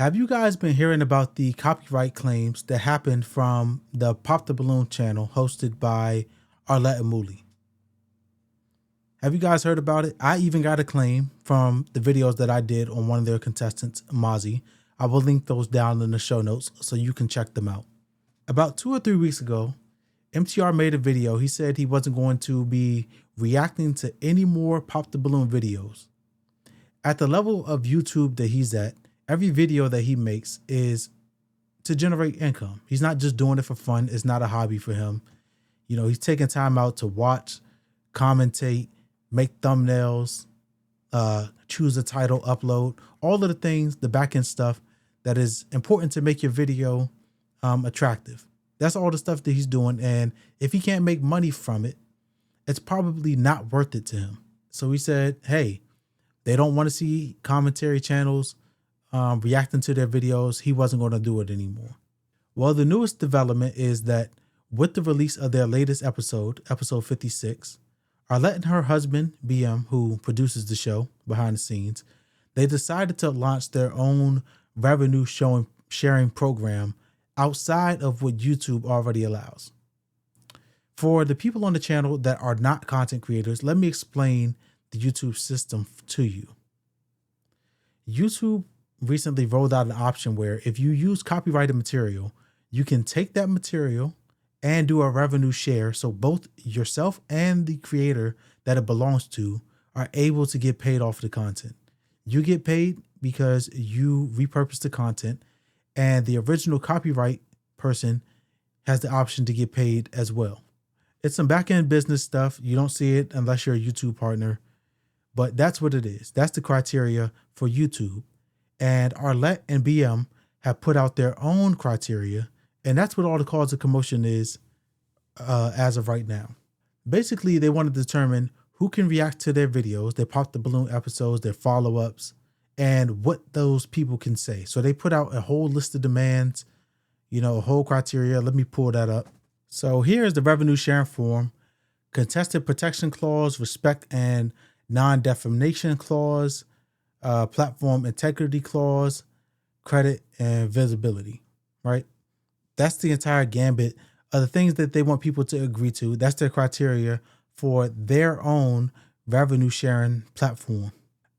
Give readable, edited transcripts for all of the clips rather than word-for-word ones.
Have you guys been hearing about the copyright claims that happened from the Pop the Balloon channel hosted by Arlette and Mooley? Have you guys heard about it? I even got a claim from the videos that I did on one of their contestants, Mozzie. I will link those down in the show notes so you can check them out. About 2 or 3 weeks ago, MTR made a video. He said he wasn't going to be reacting to any more Pop the Balloon videos. At the level of YouTube that he's at, every video that he makes is to generate income. He's not just doing it for fun. It's not a hobby for him. You know, he's taking time out to watch, commentate, make thumbnails, choose a title, upload, all of the things, the back end stuff that is important to make your video attractive. That's all the stuff that he's doing. And if he can't make money from it, it's probably not worth it to him. So he said, hey, they don't want to see commentary channels reacting to their videos. He wasn't going to do it anymore. Well, the newest development is that with the release of their latest episode, episode 56, Arlette and her husband, BM, who produces the show behind the scenes, they decided to launch their own revenue sharing program outside of what YouTube already allows. For the people on the channel that are not content creators, let me explain the YouTube system to you. YouTube recently rolled out an option where if you use copyrighted material, you can take that material and do a revenue share. So both yourself and the creator that it belongs to are able to get paid off the content. You get paid because you repurpose the content, and the original copyright person has the option to get paid as well. It's some back-end business stuff. You don't see it unless you're a YouTube partner, but that's what it is. That's the criteria for YouTube. And Arlette and BM have put out their own criteria, and that's what all the cause of commotion is as of right now. Basically, they want to determine who can react to their videos, their Pop the Balloon episodes, their follow-ups, and what those people can say. So they put out a whole list of demands, a whole criteria. Let me pull that up. So here's the revenue sharing form: contested protection clause, respect and non-defamation clause, platform integrity clause, credit and visibility, right? That's the entire gambit of the things that they want people to agree to. That's their criteria for their own revenue sharing platform.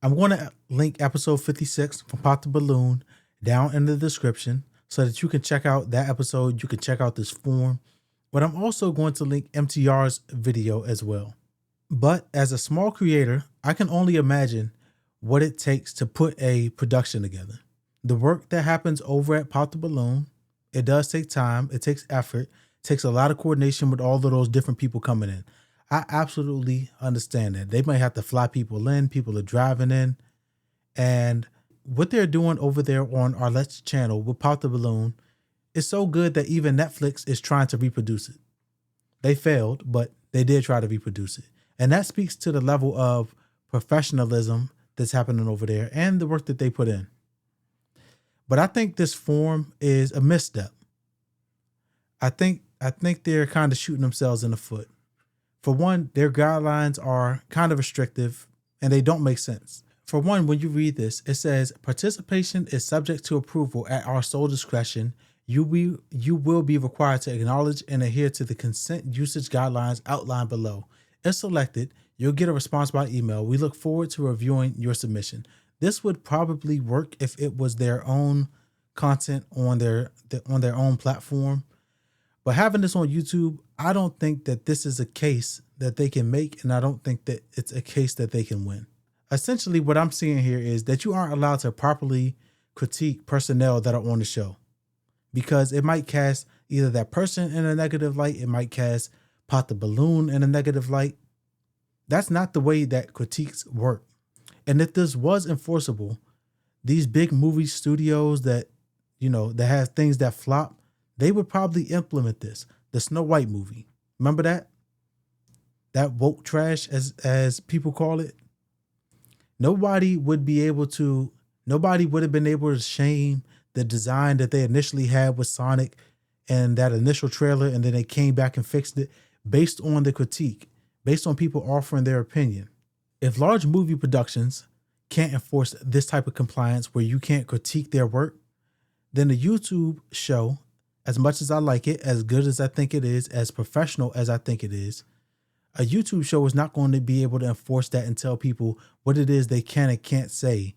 I'm going to link episode 56 from Pop the Balloon down in the description so that you can check out that episode. You can check out this form, but I'm also going to link MTR's video as well. But as a small creator, I can only imagine what it takes to put a production together. The work that happens over at Pop the Balloon, it does take time. It takes effort. It takes a lot of coordination with all of those different people coming in. I absolutely understand that. They might have to fly people in. People are driving in. And what they're doing over there on Arlette's channel with Pop the Balloon is so good that even Netflix is trying to reproduce it. They failed, but they did try to reproduce it. And that speaks to the level of professionalism that's happening over there and the work that they put in. But I think this form is a misstep. I think they're kind of shooting themselves in the foot. For one, their guidelines are kind of restrictive and they don't make sense. For one, when you read this, it says participation is subject to approval at our sole discretion. You will be required to acknowledge and adhere to the consent usage guidelines outlined below. If selected, you'll get a response by email. We look forward to reviewing your submission. This would probably work if it was their own content on their own platform. But having this on YouTube, I don't think that this is a case that they can make, and I don't think that it's a case that they can win. Essentially, what I'm seeing here is that you aren't allowed to properly critique personnel that are on the show, because it might cast either that person in a negative light, it might cast Pop the Balloon in a negative light. That's not the way that critiques work. And if this was enforceable, these big movie studios that have things that flop, they would probably implement this. The Snow White movie. Remember that? That woke trash, as people call it. Nobody would have been able to shame the design that they initially had with Sonic and that initial trailer, and then they came back and fixed it based on the critique, based on people offering their opinion. If large movie productions can't enforce this type of compliance where you can't critique their work, then the YouTube show, as much as I like it, as good as I think it is, as professional as I think it is, a YouTube show is not going to be able to enforce that and tell people what it is they can and can't say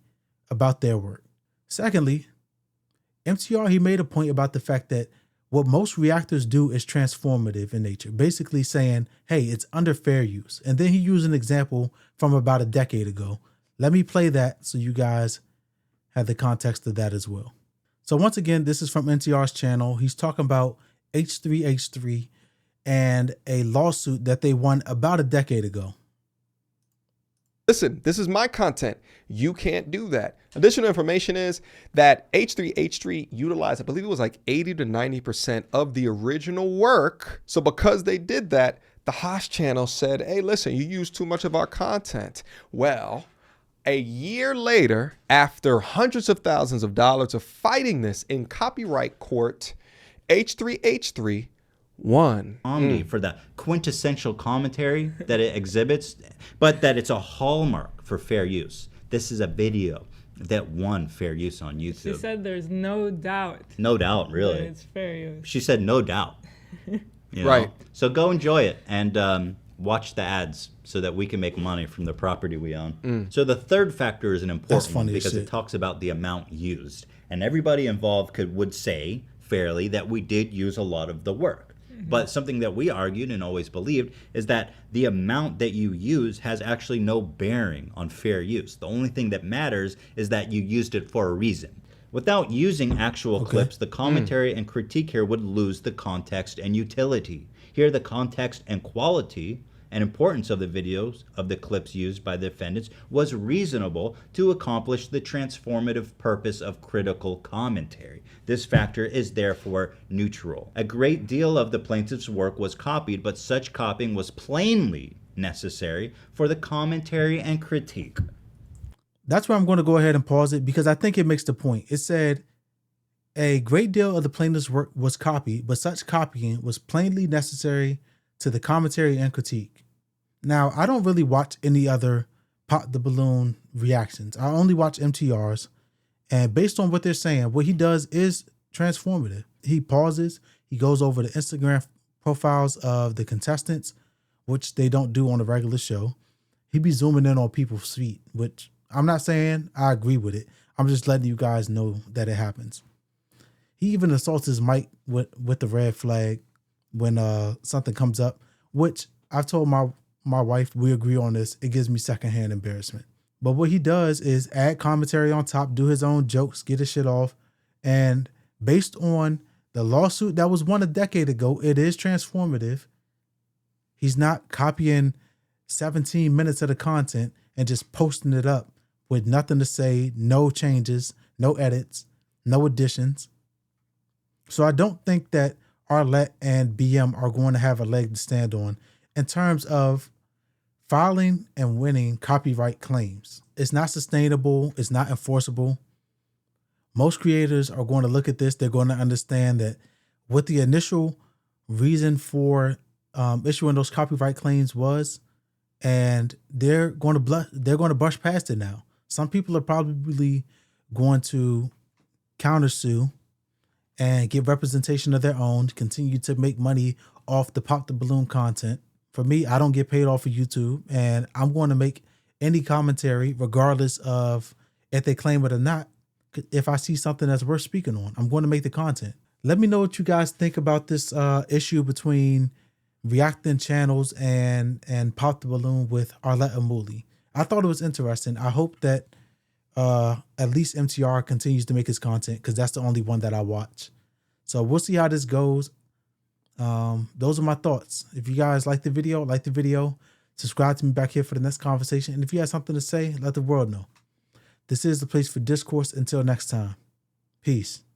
about their work. Secondly, MTR, he made a point about the fact that what most reactors do is transformative in nature, basically saying, hey, it's under fair use. And then he used an example from about a decade ago. Let me play that so you guys have the context of that as well. So once again, this is from MTR's channel. He's talking about H3H3 and a lawsuit that they won about a decade ago. Listen, this is my content. You can't do that. Additional information is that H3H3 utilized, I believe it was like 80 to 90% of the original work. So because they did that, the Haas channel said, hey, listen, you used too much of our content. Well, a year later, after hundreds of thousands of dollars of fighting this in copyright court, H3H3 won. For the quintessential commentary that it exhibits, but that it's a hallmark for fair use. This is a video that won fair use on YouTube. She said there's no doubt. No doubt, really. It's fair use. She said no doubt. You know? Right. So go enjoy it and watch the ads so that we can make money from the property we own. So the third factor is an important one because it talks about the amount used. And everybody involved would say fairly that we did use a lot of the work. But something that we argued and always believed is that the amount that you use has actually no bearing on fair use. The only thing that matters is that you used it for a reason. Without using actual clips, the commentary and critique here would lose the context and utility. Here, the context and quality and importance of the videos of the clips used by the defendants was reasonable to accomplish the transformative purpose of critical commentary. This factor is therefore neutral. A great deal of the plaintiff's work was copied, but such copying was plainly necessary for the commentary and critique. That's where I'm going to go ahead and pause it because I think it makes the point. It said a great deal of the plaintiff's work was copied, but such copying was plainly necessary to the commentary and critique. Now, I don't really watch any other Pop the Balloon reactions. I only watch MTR's. And based on what they're saying, what he does is transformative. He pauses, he goes over the Instagram profiles of the contestants, which they don't do on a regular show. He be zooming in on people's feet, which I'm not saying I agree with it. I'm just letting you guys know that it happens. He even assaults his mic with the red flag when something comes up, which I've told my wife, we agree on this. It gives me secondhand embarrassment. But what he does is add commentary on top, do his own jokes, get his shit off. And based on the lawsuit that was won a decade ago, it is transformative. He's not copying 17 minutes of the content and just posting it up with nothing to say, no changes, no edits, no additions. So I don't think that Arlette and BM are going to have a leg to stand on in terms of filing and winning copyright claims. It's not sustainable. It's not enforceable. Most creators are going to look at this. They're going to understand that what the initial reason for issuing those copyright claims was, and they're going to brush past it now. Some people are probably going to countersue and get representation of their own, continue to make money off the Pop the Balloon content. For me, I don't get paid off of YouTube, and I'm going to make any commentary regardless of if they claim it or not. If I see something that's worth speaking on, I'm going to make the content. Let me know what you guys think about this issue between reacting channels and Pop the Balloon with Arlette Amuli. I thought it was interesting. I hope that at least MTR continues to make his content because that's the only one that I watch. So we'll see how this goes. Those are my thoughts. If you guys like the video, subscribe to me back here for the next conversation. And if you have something to say, let the world know. This is the place for discourse. Until next time. Peace.